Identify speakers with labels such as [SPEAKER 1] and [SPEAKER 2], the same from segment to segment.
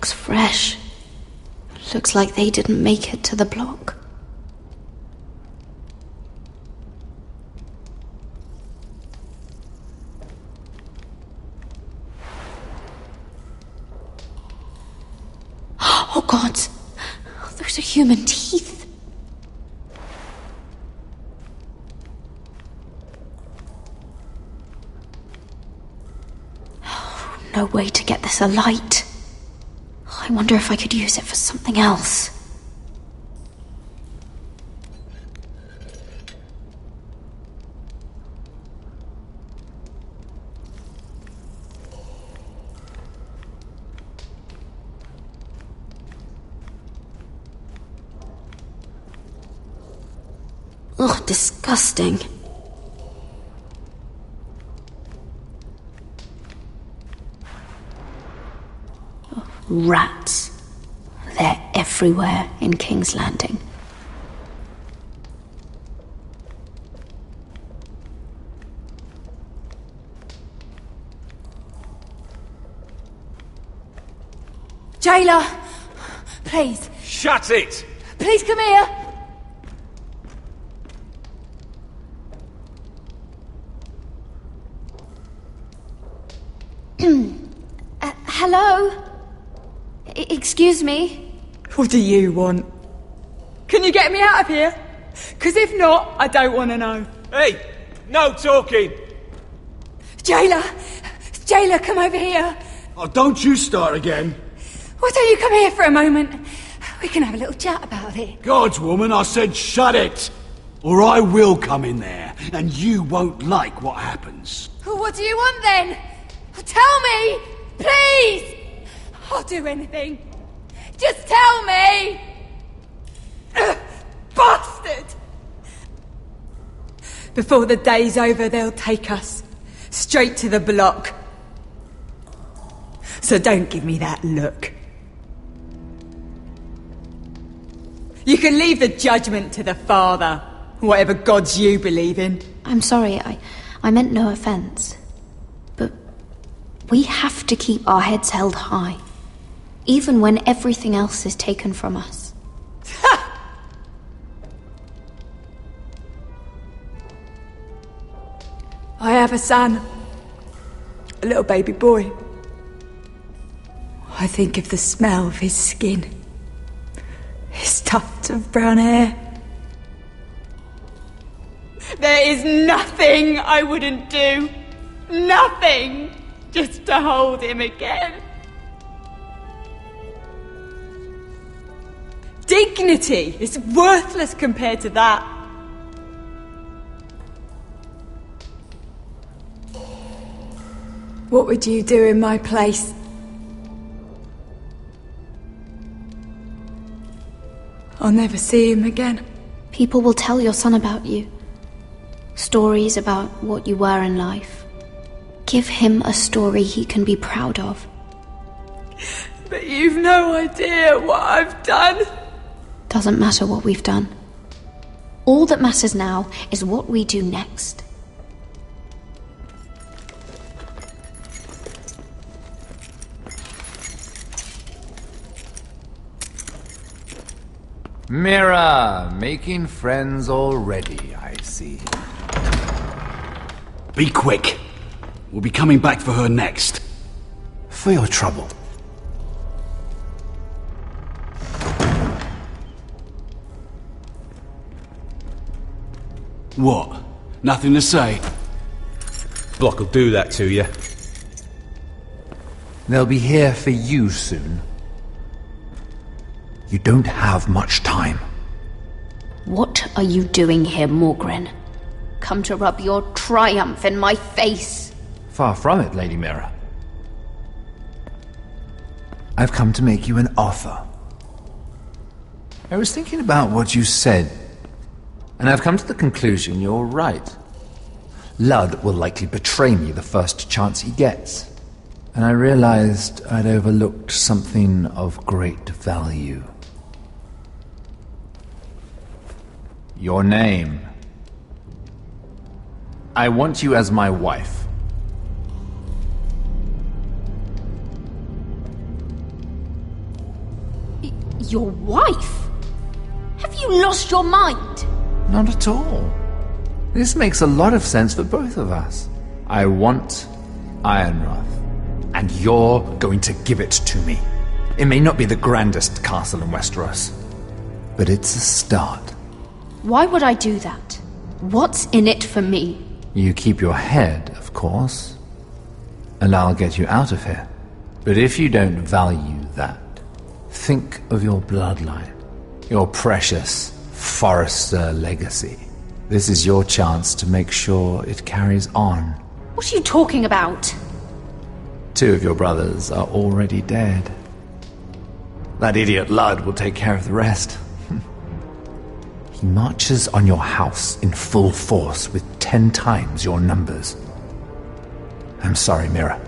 [SPEAKER 1] looks fresh. Looks like they didn't make it to the block. Oh God! Those are human teeth. Oh, no way to get this alight. I wonder if I could use it for something else. Ugh, disgusting. Oh, rats. They're everywhere in King's Landing.
[SPEAKER 2] Jailer! Please.
[SPEAKER 3] Shut it!
[SPEAKER 2] Please come here!
[SPEAKER 1] Hello? Excuse me?
[SPEAKER 2] What do you want? Can you get me out of here? Because if not, I don't want to know.
[SPEAKER 3] Hey! No talking!
[SPEAKER 2] Jailer! Jailer, come over here!
[SPEAKER 4] Oh, don't you start again.
[SPEAKER 2] Why don't you come here for a moment? We can have a little chat about it.
[SPEAKER 4] God's woman, I said shut it! Or I will come in there, and you won't like what happens.
[SPEAKER 2] Well, what do you want then? Tell me! Please! I'll do anything. Just tell me! Bastard! Before the day's over, they'll take us straight to the block. So don't give me that look. You can leave the judgment to the Father, whatever gods you believe in.
[SPEAKER 1] I'm sorry, I meant no offense. But we have to keep our heads held high, even when everything else is taken from us.
[SPEAKER 2] I have a son, a little baby boy. I think of the smell of his skin, his tufts of brown hair. There is nothing I wouldn't do, nothing, just to hold him again. Dignity is worthless compared to that. What would you do in my place? I'll never see him again.
[SPEAKER 1] People will tell your son about you. Stories about what you were in life. Give him a story he can be proud of.
[SPEAKER 2] But you've no idea what I've done.
[SPEAKER 1] Doesn't matter what we've done. All that matters now is what we do next.
[SPEAKER 5] Mira, making friends already, I see.
[SPEAKER 4] Be quick. We'll be coming back for her next.
[SPEAKER 5] For your trouble.
[SPEAKER 4] What? Nothing to say?
[SPEAKER 3] Block will do that to you.
[SPEAKER 5] They'll be here for you soon. You don't have much time.
[SPEAKER 1] What are you doing here, Morgren? Come to rub your triumph in my face?
[SPEAKER 5] Far from it, Lady Mira. I've come to make you an offer. I was thinking about what you said, and I've come to the conclusion you're right. Ludd will likely betray me the first chance he gets. And I realized I'd overlooked something of great value. Your name. I want you as my wife.
[SPEAKER 1] Your wife? Have you lost your mind?
[SPEAKER 5] Not at all. This makes a lot of sense for both of us. I want Ironrath, and you're going to give it to me. It may not be the grandest castle in Westeros, but it's a start.
[SPEAKER 1] Why would I do that? What's in it for me?
[SPEAKER 5] You keep your head, of course, and I'll get you out of here. But if you don't value that, think of your bloodline, your precious Forrester legacy. This is your chance to make sure it carries on.
[SPEAKER 1] What are you talking about?
[SPEAKER 5] 2 of your brothers are already dead. That idiot Ludd will take care of the rest. He marches on your house in full force with 10 times your numbers. I'm sorry, Mira.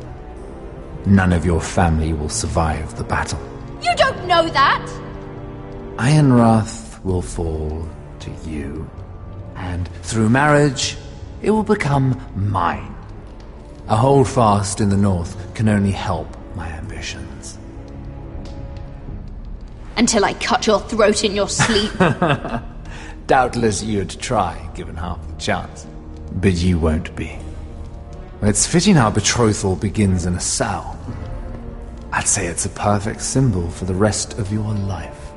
[SPEAKER 5] None of your family will survive the battle.
[SPEAKER 1] You don't know that!
[SPEAKER 5] Ironrath will fall to you, and through marriage, it will become mine. A holdfast in the north can only help my ambitions.
[SPEAKER 1] Until I cut your throat in your sleep.
[SPEAKER 5] Doubtless you'd try, given half the chance. But you won't be. It's fitting our betrothal begins in a cell. I'd say it's a perfect symbol for the rest of your life.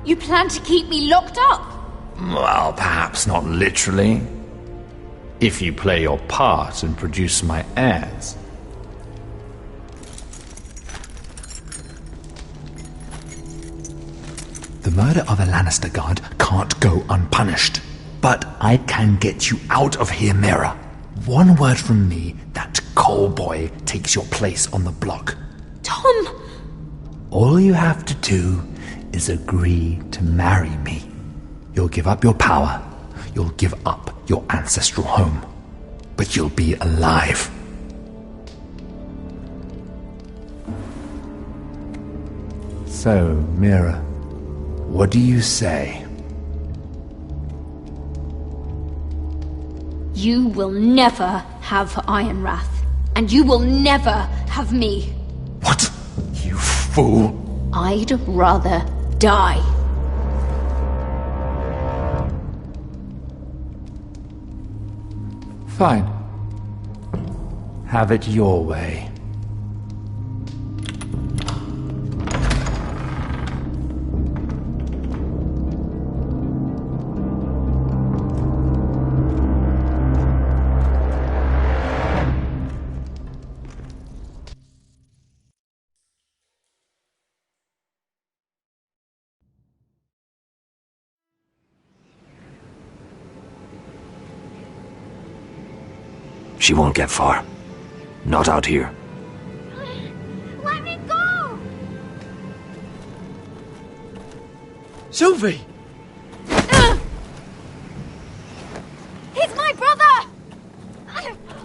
[SPEAKER 1] You plan to keep me locked up?
[SPEAKER 5] Well, perhaps not literally. If you play your part and produce my heirs. The murder of a Lannister guard can't go unpunished. But I can get you out of here, Mira. One word from me, that coal boy takes your place on the block.
[SPEAKER 1] Tom!
[SPEAKER 5] All you have to do is agree to marry me. You'll give up your power. You'll give up your ancestral home. But you'll be alive. So, Mira, what do you say?
[SPEAKER 1] You will never have Ironrath. And you will never have me.
[SPEAKER 5] What? You fool!
[SPEAKER 1] I'd rather die.
[SPEAKER 5] Fine. Have it your way.
[SPEAKER 6] She won't get far. Not out here.
[SPEAKER 2] Let me go!
[SPEAKER 7] Sylvie!
[SPEAKER 2] He's my brother!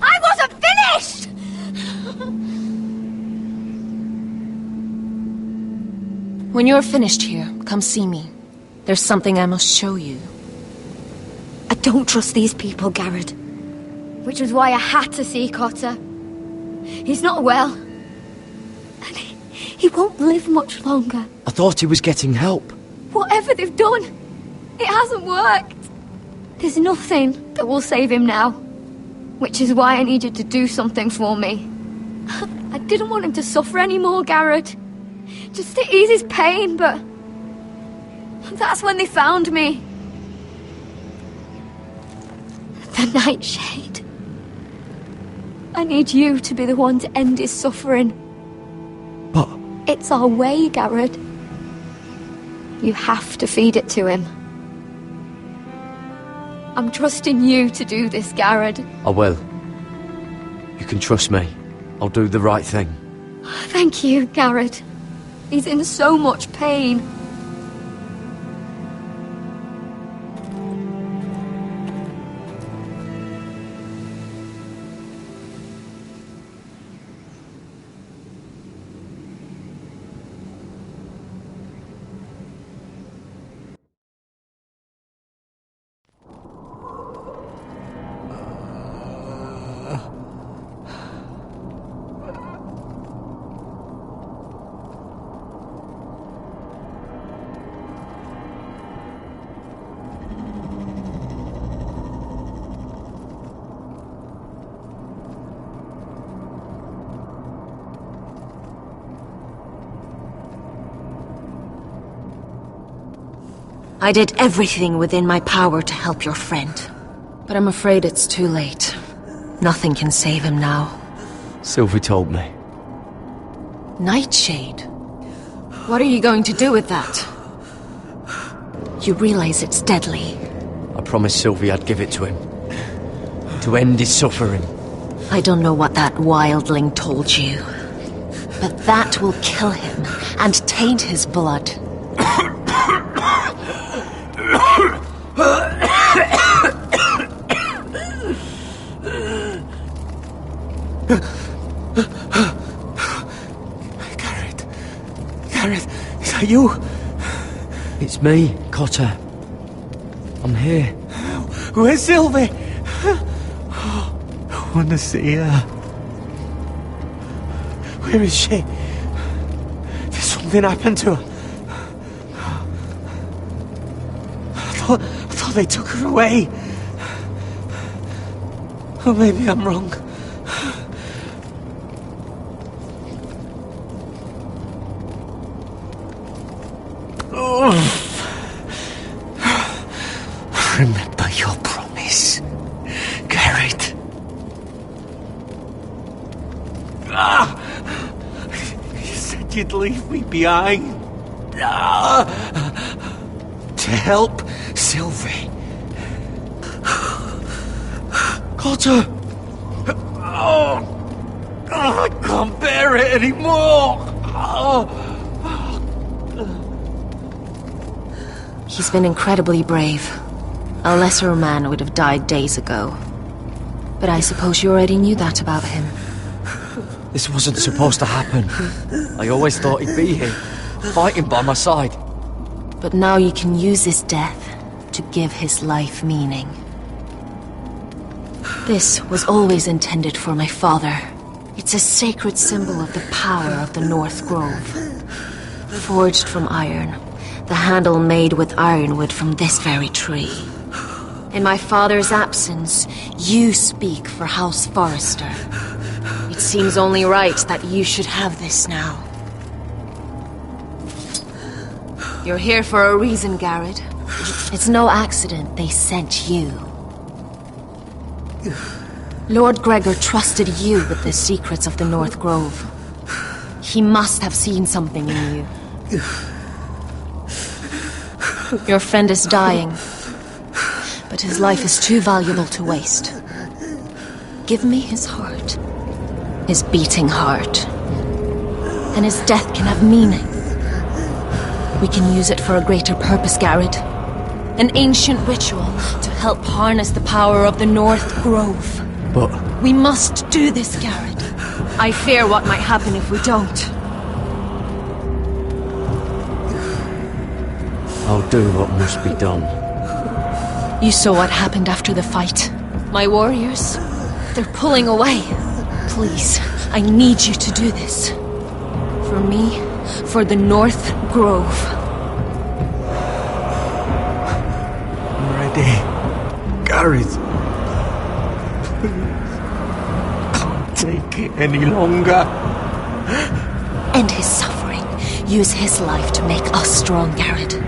[SPEAKER 2] I wasn't finished!
[SPEAKER 8] When you're finished here, come see me. There's something I must show you.
[SPEAKER 2] I don't trust these people, Garrett. Which was why I had to see Cotter. He's not well. And he won't live much longer.
[SPEAKER 7] I thought he was getting help.
[SPEAKER 2] Whatever they've done, it hasn't worked. There's nothing that will save him now. Which is why I need you to do something for me. I didn't want him to suffer anymore, Garrett. Just to ease his pain, but... that's when they found me. The Nightshade. I need you to be the one to end his suffering.
[SPEAKER 7] But...
[SPEAKER 2] it's our way, Garrett. You have to feed it to him. I'm trusting you to do this, Garrett.
[SPEAKER 7] I will. You can trust me. I'll do the right thing.
[SPEAKER 2] Thank you, Garrett. He's in so much pain.
[SPEAKER 8] I did everything within my power to help your friend. But I'm afraid it's too late. Nothing can save him now.
[SPEAKER 7] Sylvie told me.
[SPEAKER 8] Nightshade? What are you going to do with that? You realize it's deadly.
[SPEAKER 7] I promised Sylvie I'd give it to him. To end his suffering.
[SPEAKER 8] I don't know what that wildling told you. But that will kill him and taint his blood.
[SPEAKER 7] Gareth, is that you? It's me, Cotter. I'm here.
[SPEAKER 9] Where's Sylvie? I want to see her. Where is she? Did something happen to her? I thought they took her away. Or maybe I'm wrong. Remember your promise, Garrett. You said you'd leave me behind. To help Sylvie. Cotter! I can't bear it anymore!
[SPEAKER 8] He's been incredibly brave. A lesser man would have died days ago. But I suppose you already knew that about him.
[SPEAKER 7] This wasn't supposed to happen. I always thought he'd be here, fighting by my side.
[SPEAKER 8] But now you can use his death to give his life meaning. This was always intended for my father. It's a sacred symbol of the power of the North Grove. Forged from iron, the handle made with ironwood from this very tree. In my father's absence, you speak for House Forrester. It seems only right that you should have this now. You're here for a reason, Garrett. It's no accident they sent you. Lord Gregor trusted you with the secrets of the North Grove. He must have seen something in you. Your friend is dying, but his life is too valuable to waste. Give me his heart. His beating heart. And his death can have meaning. We can use it for a greater purpose, Garrett. An ancient ritual to help harness the power of the North Grove.
[SPEAKER 7] But...
[SPEAKER 8] we must do this, Garrett. I fear what might happen if we don't.
[SPEAKER 7] I'll do what must be done.
[SPEAKER 8] You saw what happened after the fight. My warriors, they're pulling away. Please, I need you to do this. For me, for the North Grove.
[SPEAKER 9] I'm ready. Gareth. Can't take it any longer.
[SPEAKER 8] End his suffering. Use his life to make us strong, Garrett.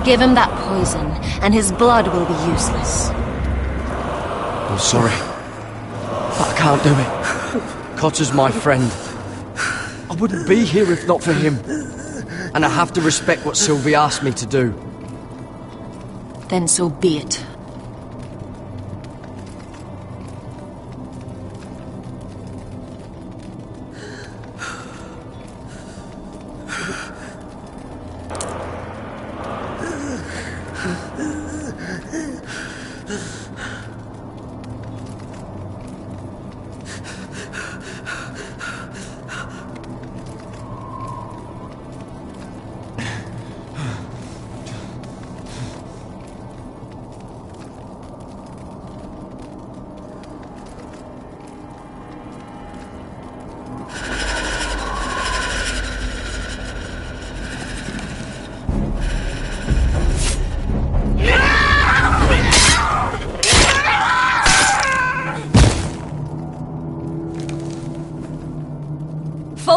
[SPEAKER 8] Give him that poison, and his blood will be useless.
[SPEAKER 7] I'm sorry, but I can't do it. Cotter's my friend. I wouldn't be here if not for him. And I have to respect what Sylvie asked me to do.
[SPEAKER 8] Then so be it.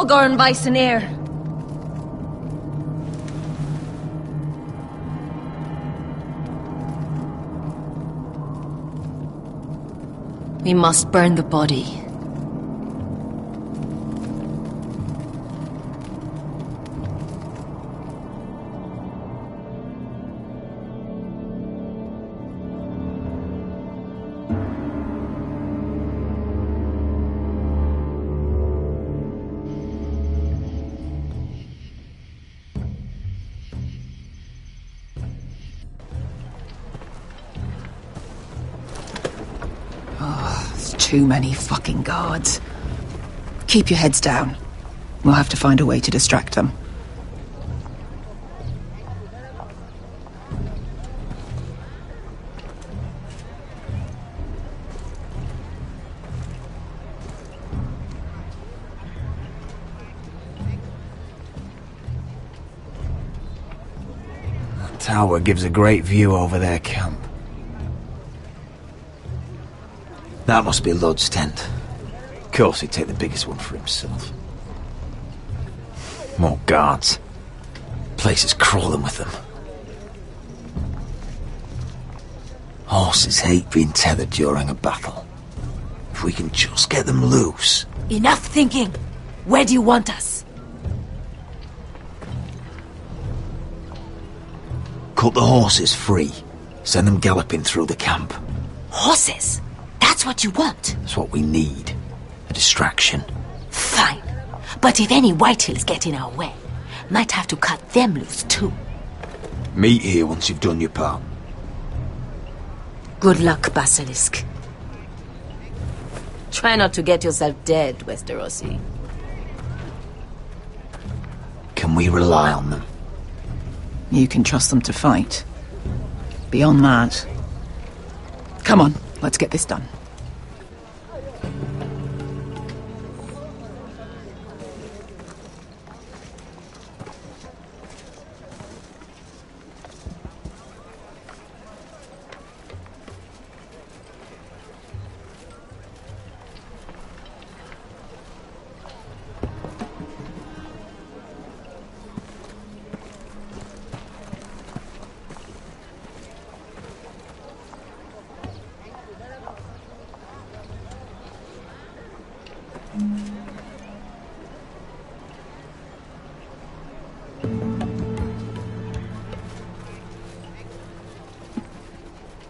[SPEAKER 8] Volgorn Weiseneer. We must burn the body.
[SPEAKER 10] Too many fucking guards. Keep your heads down. We'll have to find a way to distract them.
[SPEAKER 6] That tower gives a great view over their camp. That must be Lud's tent. Of course he'd take the biggest one for himself. More guards. Place is crawling with them. Horses hate being tethered during a battle. If we can just get them loose.
[SPEAKER 11] Enough thinking! Where do you want us?
[SPEAKER 6] Cut the horses free. Send them galloping through the camp.
[SPEAKER 11] Horses? That's what you want?
[SPEAKER 6] That's what we need. A distraction.
[SPEAKER 11] Fine. But if any Whitehills get in our way, might have to cut them loose too.
[SPEAKER 6] Meet here once you've done your part.
[SPEAKER 11] Good luck, Basilisk. Try not to get yourself dead, Westerosi.
[SPEAKER 6] Can we rely on them?
[SPEAKER 10] You can trust them to fight. Beyond that... Come on, let's get this done.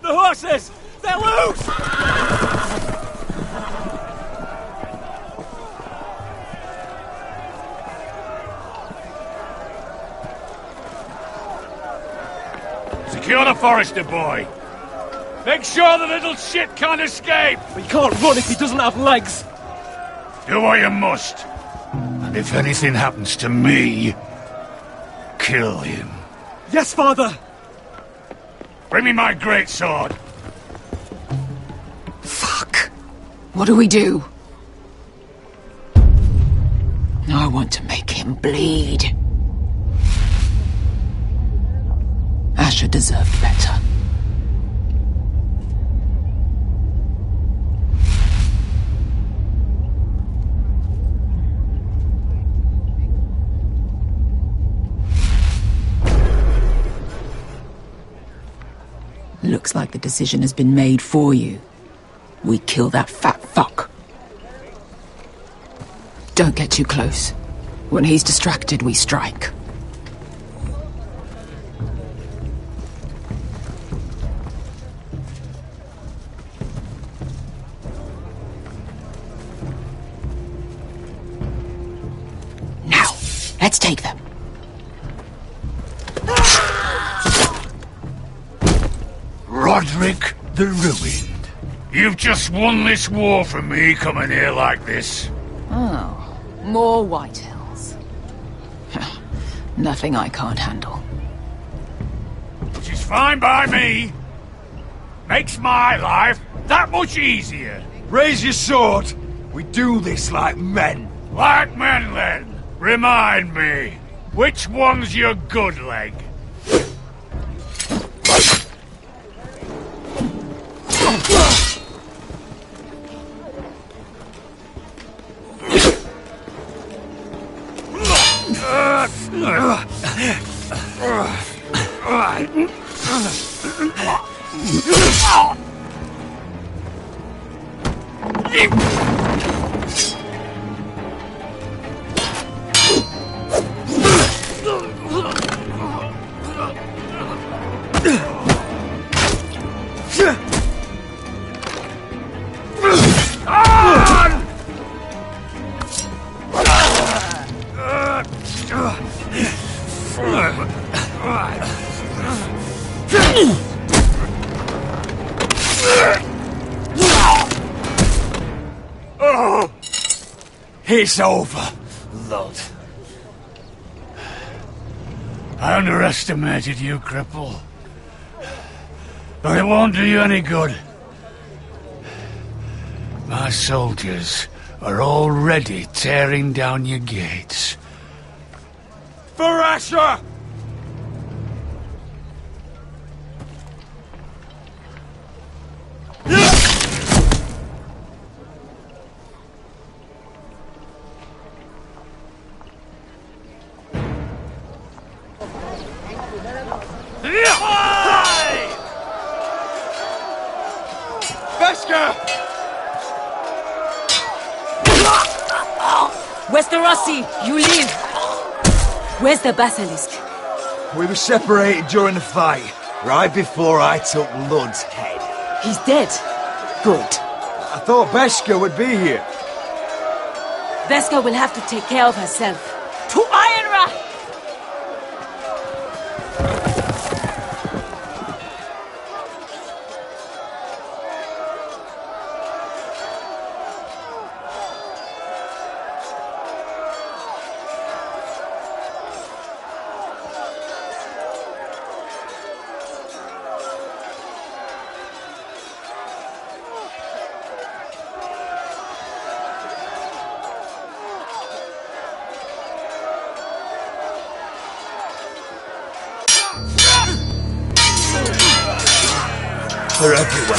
[SPEAKER 3] The horses! They're loose!
[SPEAKER 4] Secure the Forester boy. Make sure the little shit can't escape.
[SPEAKER 9] He can't run if he doesn't have legs.
[SPEAKER 4] Do what you must. And if anything happens to me, kill him.
[SPEAKER 9] Yes, father.
[SPEAKER 4] Bring me my greatsword.
[SPEAKER 10] Fuck. What do we do? I want to make him bleed. Asher deserved better. Looks like the decision has been made for you. We kill that fat fuck. Don't get too close. When he's distracted, we strike. Now, let's take them.
[SPEAKER 4] Roderick the Ruined. You've just won this war from me coming here like this.
[SPEAKER 10] Oh, more Whitehills. Nothing I can't handle.
[SPEAKER 4] Which is fine by me. Makes my life that much easier.
[SPEAKER 12] Raise your sword. We do this like men.
[SPEAKER 4] Like men, then. Remind me, which one's your good leg? It's over, Lud. I underestimated you, cripple. But it won't do you any good. My soldiers are already tearing down your gates.
[SPEAKER 12] For Asher!
[SPEAKER 11] Westerosi, you leave! Where's the basilisk?
[SPEAKER 6] We were separated during the fight, right before I took Lud's head.
[SPEAKER 11] He's dead. Good.
[SPEAKER 6] I thought Beskha would be here.
[SPEAKER 11] Beskha will have to take care of herself. To Ironra!
[SPEAKER 6] They're everywhere.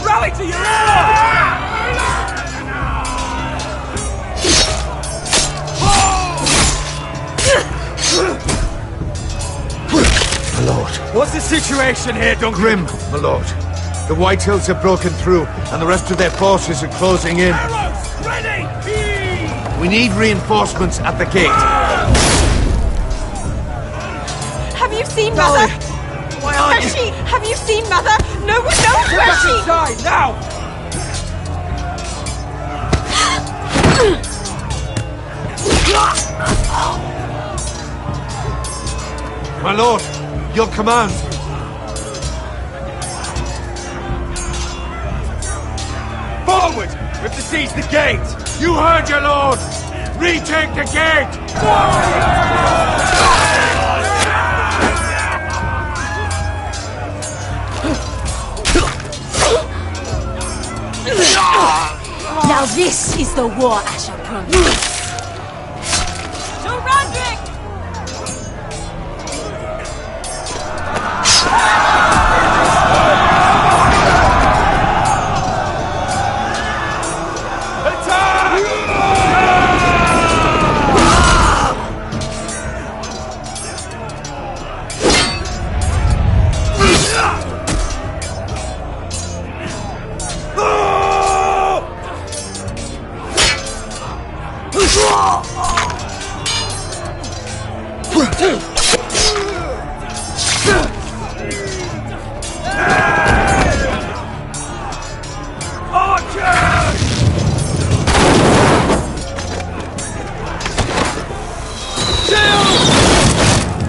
[SPEAKER 3] Rally to your aid!
[SPEAKER 6] My lord.
[SPEAKER 12] What's the situation here, Duncan?
[SPEAKER 6] Grim, my lord. The Whitehills have broken through, and the rest of their forces are closing in.
[SPEAKER 3] Arrows, ready!
[SPEAKER 6] We need reinforcements at the gate.
[SPEAKER 13] Have you seen Mother?
[SPEAKER 12] Why aren't
[SPEAKER 13] Where's she? Have you seen Mother? No one knows
[SPEAKER 12] Get
[SPEAKER 13] where
[SPEAKER 12] back
[SPEAKER 13] she...
[SPEAKER 12] inside, now!
[SPEAKER 6] My lord, your command.
[SPEAKER 12] Forward! We have to seize the gate! You heard your lord! Retake the gate!
[SPEAKER 11] Now this is the war I shall promise.
[SPEAKER 13] To Roderick!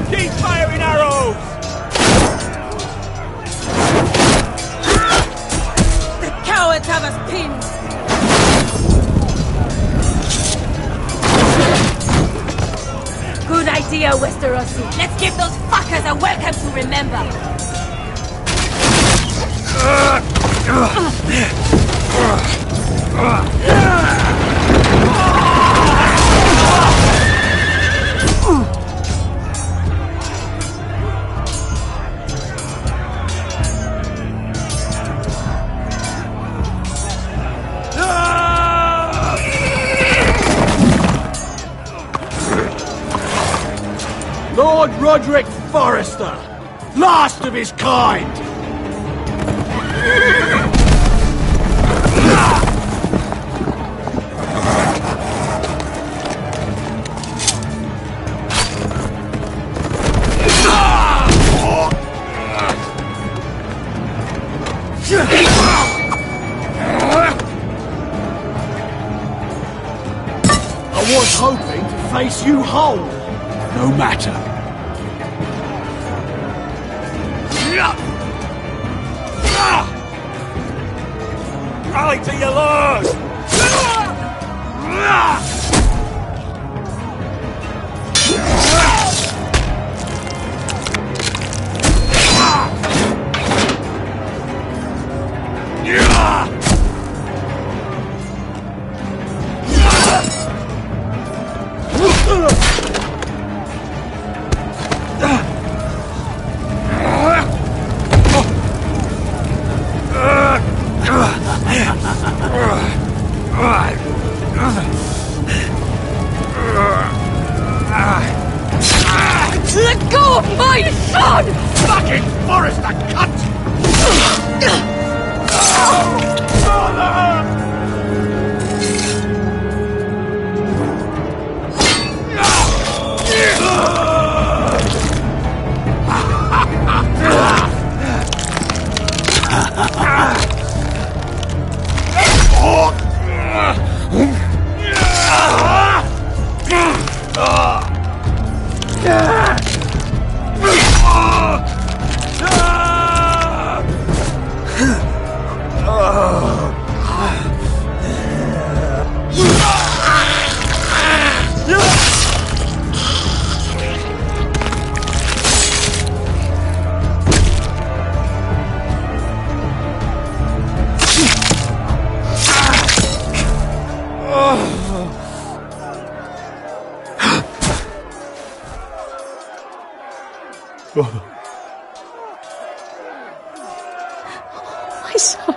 [SPEAKER 3] Keep firing arrows!
[SPEAKER 13] The cowards have us pinned!
[SPEAKER 11] Good idea, Westerosi. Let's give those fuckers a welcome to remember.
[SPEAKER 4] Lord Roderick Forrester, last of his kind! I was hoping to face you whole. No matter.
[SPEAKER 3] Rally to your lord!
[SPEAKER 2] Let go of my son!
[SPEAKER 4] Fucking Forrester, cunt!
[SPEAKER 8] My son.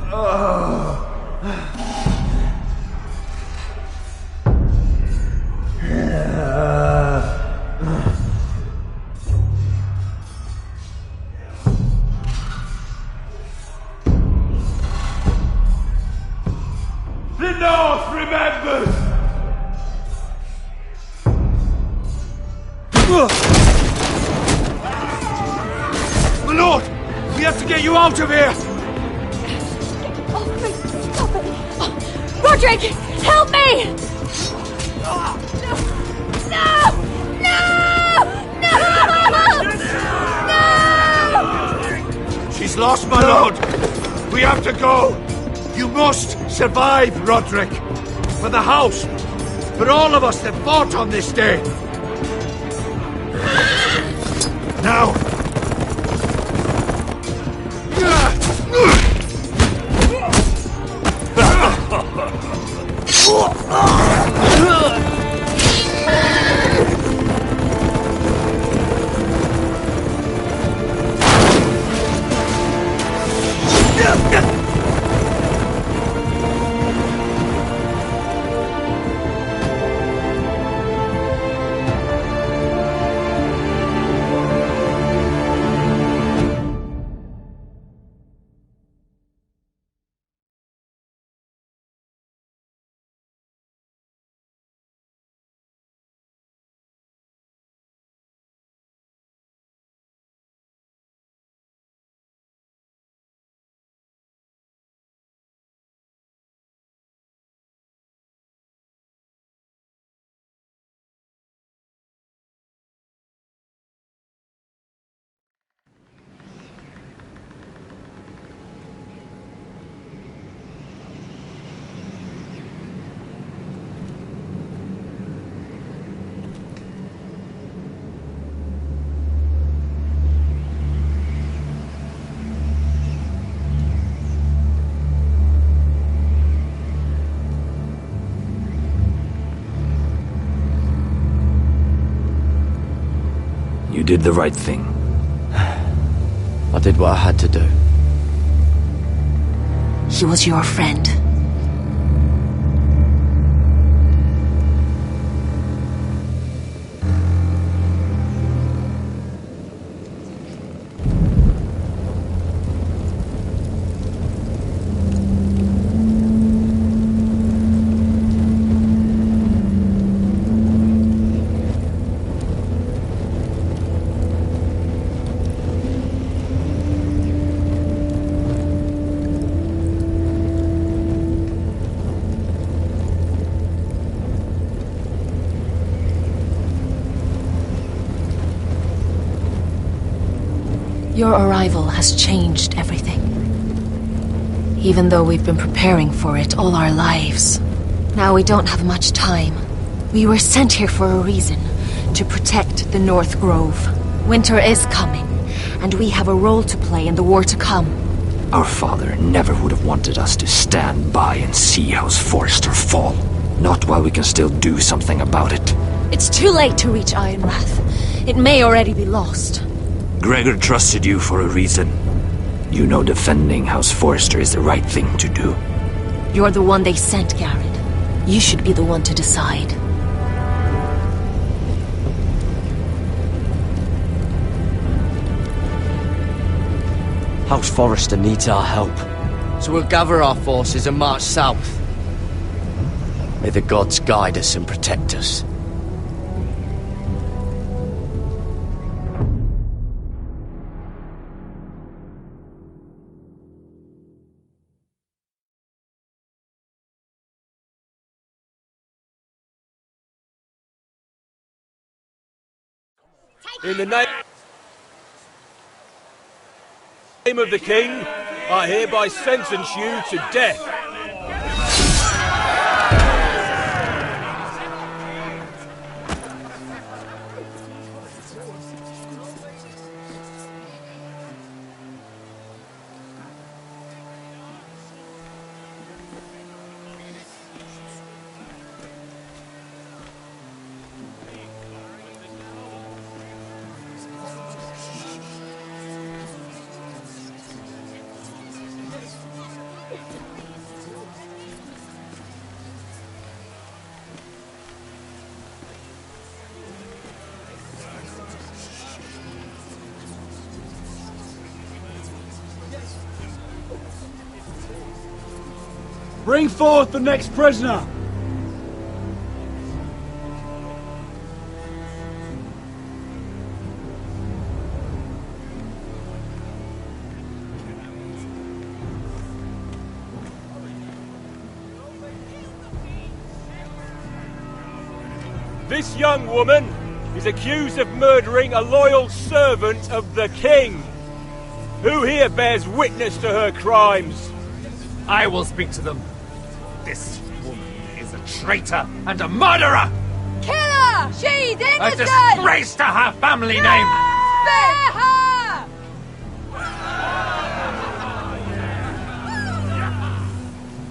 [SPEAKER 12] The North remembers! My lord! We have to get you out of here!
[SPEAKER 2] Off me! Stop it! Oh, Roderick! Help me! No! No! No! No!
[SPEAKER 12] She's lost, my lord! We have to go! You must survive, Roderick! For the house! For all of us that fought on this day! Now!
[SPEAKER 6] You did the right thing.
[SPEAKER 7] I did what I had to do.
[SPEAKER 11] He was your friend.
[SPEAKER 8] Your arrival has changed everything. Even though we've been preparing for it all our lives. Now we don't have much time. We were sent here for a reason. To protect the North Grove. Winter is coming, and we have a role to play in the war to come.
[SPEAKER 6] Our father never would have wanted us to stand by and see House Forrester fall. Not while we can still do something about it.
[SPEAKER 8] It's too late to reach Ironrath. It may already be lost.
[SPEAKER 6] Gregor trusted you for a reason. You know defending House Forrester is the right thing to do.
[SPEAKER 8] You're the one they sent, Garrett. You should be the one to decide.
[SPEAKER 7] House Forrester needs our help. So we'll gather our forces and march south. May the gods guide us and protect us.
[SPEAKER 3] In the name of the King, I hereby sentence you to death.
[SPEAKER 4] Bring forth the next prisoner!
[SPEAKER 3] This young woman is accused of murdering a loyal servant of the king. Who here bears witness to her crimes?
[SPEAKER 14] I will speak to them. This woman is a traitor and a murderer!
[SPEAKER 13] Kill her! She's
[SPEAKER 14] A
[SPEAKER 13] innocent!
[SPEAKER 14] disgrace to her family name!
[SPEAKER 13] Spare her!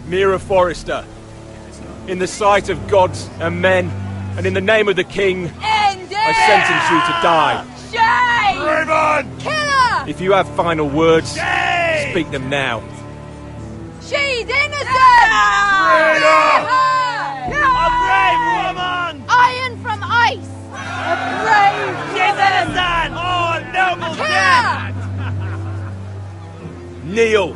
[SPEAKER 3] Mira Forrester, in the sight of gods and men, and in the name of the king,
[SPEAKER 13] End
[SPEAKER 3] I sentence you to die.
[SPEAKER 13] Shame!
[SPEAKER 12] Raven!
[SPEAKER 13] Kill her!
[SPEAKER 3] If you have final words, speak them now.
[SPEAKER 13] She's innocent! Spare her!
[SPEAKER 12] A brave woman!
[SPEAKER 13] Iron from ice! A brave woman!
[SPEAKER 12] Oh, noble
[SPEAKER 13] Kill
[SPEAKER 12] death!
[SPEAKER 13] her!
[SPEAKER 3] Kneel.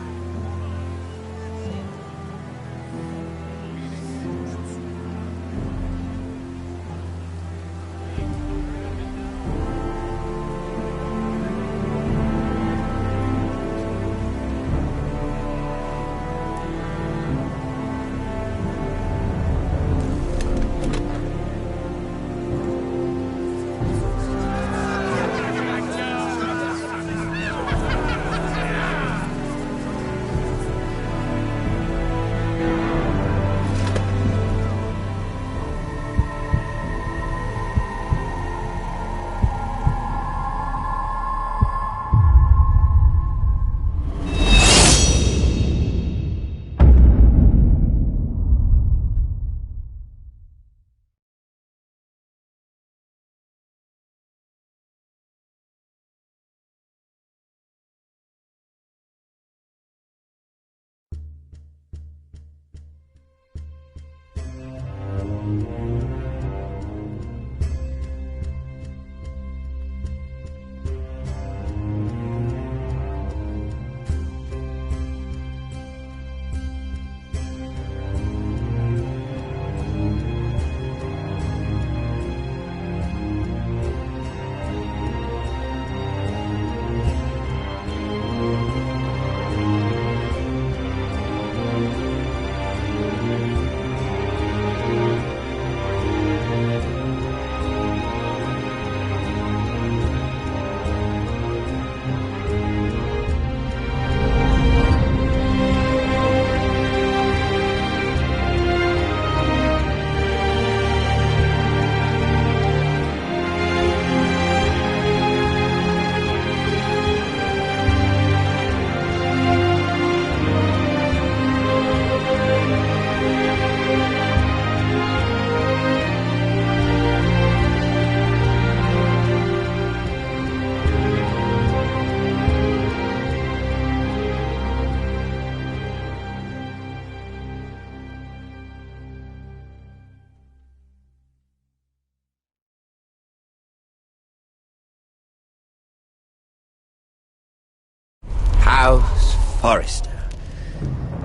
[SPEAKER 15] House Forrester.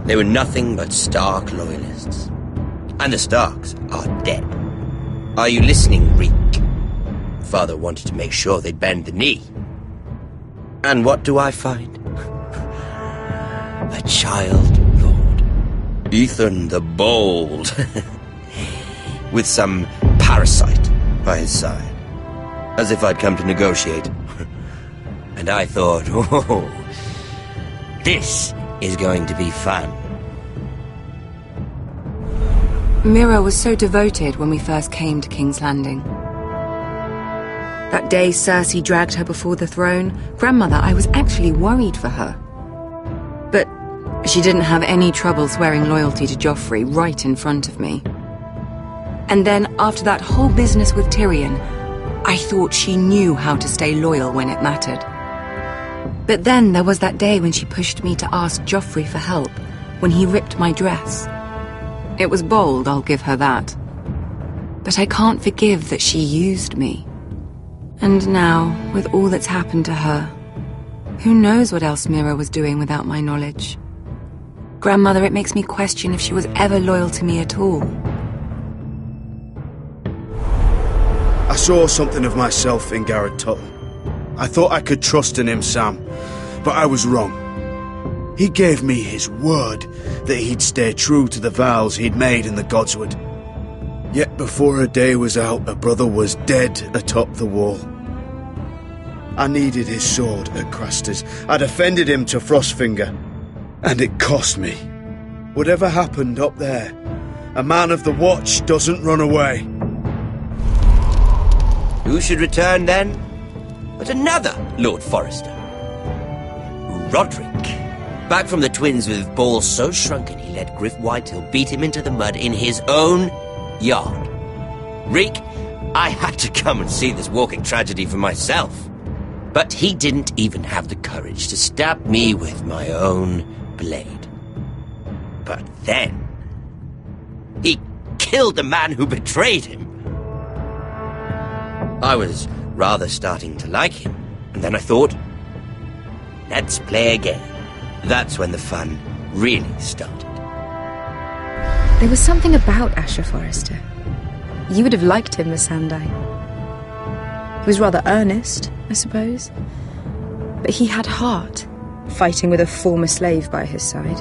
[SPEAKER 15] They were nothing but Stark loyalists. And the Starks are dead. Are you listening, Reek? Father wanted to make sure they'd bend the knee. And what do I find? A child lord. Ethan the Bold. With some parasite by his side. As if I'd come to negotiate. And I thought, oh, this is going to be fun.
[SPEAKER 16] Mira was so devoted when we first came to King's Landing. That day Cersei dragged her before the throne, Grandmother, I was actually worried for her. But she didn't have any trouble swearing loyalty to Joffrey right in front of me. And then, after that whole business with Tyrion, I thought she knew how to stay loyal when it mattered. But then there was that day when she pushed me to ask Joffrey for help, when he ripped my dress. It was bold, I'll give her that. But I can't forgive that she used me. And now, with all that's happened to her, who knows what else Mira was doing without my knowledge? Grandmother, it makes me question if she was ever loyal to me at all.
[SPEAKER 12] I saw something of myself in Garrett Tuttle. I thought I could trust in him, Sam, but I was wrong. He gave me his word that he'd stay true to the vows he'd made in the Godswood. Yet before a day was out, a brother was dead atop the wall. I needed his sword at Craster's. I'd offended him to Frostfinger, and it cost me. Whatever happened up there, a man of the Watch doesn't run away.
[SPEAKER 15] Who should return then? But another Lord Forrester. Roderick. Back from the Twins with balls so shrunken he let Griff Whitehill beat him into the mud in his own yard. Reek, I had to come and see this walking tragedy for myself. But he didn't even have the courage to stab me with my own blade. But then, he killed the man who betrayed him. I was rather starting to like him, and then I thought, let's play again. That's when the fun really started.
[SPEAKER 16] There was something about Asher Forrester. You would have liked him, Miss Sandai. He was rather earnest, I suppose. But he had heart, fighting with a former slave by his side.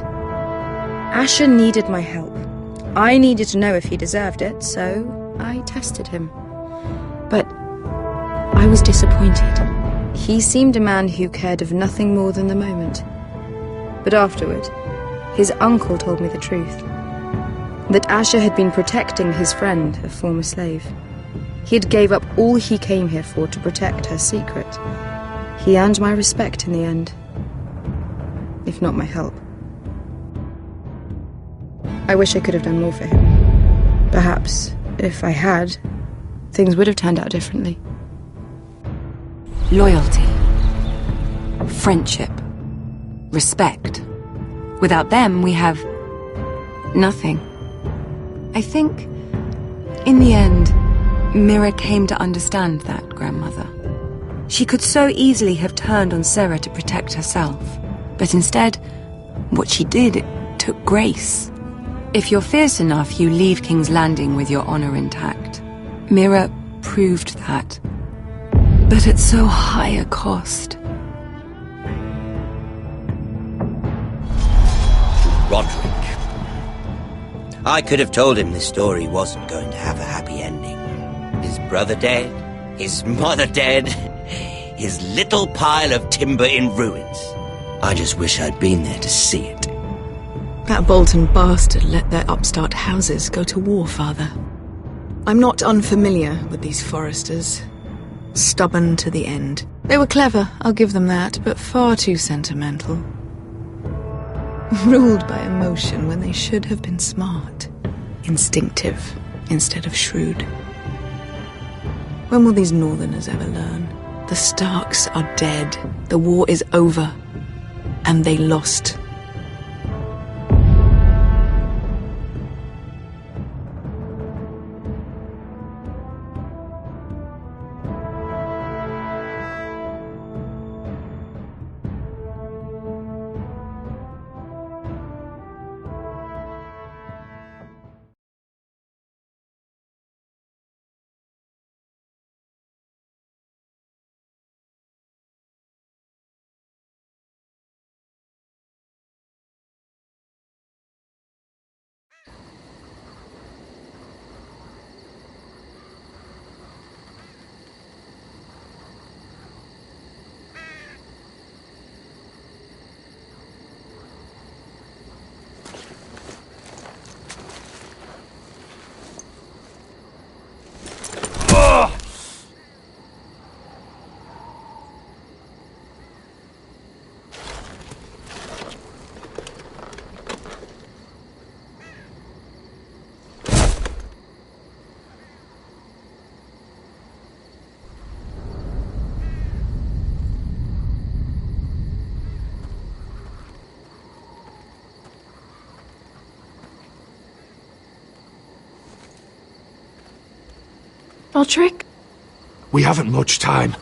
[SPEAKER 16] Asher needed my help. I needed to know if he deserved it, so I tested him. But I was disappointed. He seemed a man who cared of nothing more than the moment. But afterward, his uncle told me the truth. That Asher had been protecting his friend, a former slave. He had gave up all he came here for to protect her secret. He earned my respect in the end, if not my help. I wish I could have done more for him. Perhaps, if I had, things would have turned out differently. Loyalty. Friendship. Respect. Without them, we have nothing. I think, in the end, Mira came to understand that, Grandmother. She could so easily have turned on Sarah to protect herself, but instead, what she did, it took grace. If you're fierce enough, you leave King's Landing with your honor intact. Mira proved that, but at so high a cost.
[SPEAKER 15] Roderick. I could have told him this story wasn't going to have a happy ending. His brother dead, his mother dead, his little pile of timber in ruins. I just wish I'd been there to see it.
[SPEAKER 10] That Bolton bastard let their upstart houses go to war, Father. I'm not unfamiliar with these Forresters. Stubborn to the end. They were clever, I'll give them that, but far too sentimental. Ruled by emotion when they should have been smart. Instinctive instead of shrewd. When will these Northerners ever learn? The Starks are dead. The war is over. And they lost.
[SPEAKER 1] Roderick?
[SPEAKER 4] We haven't much time.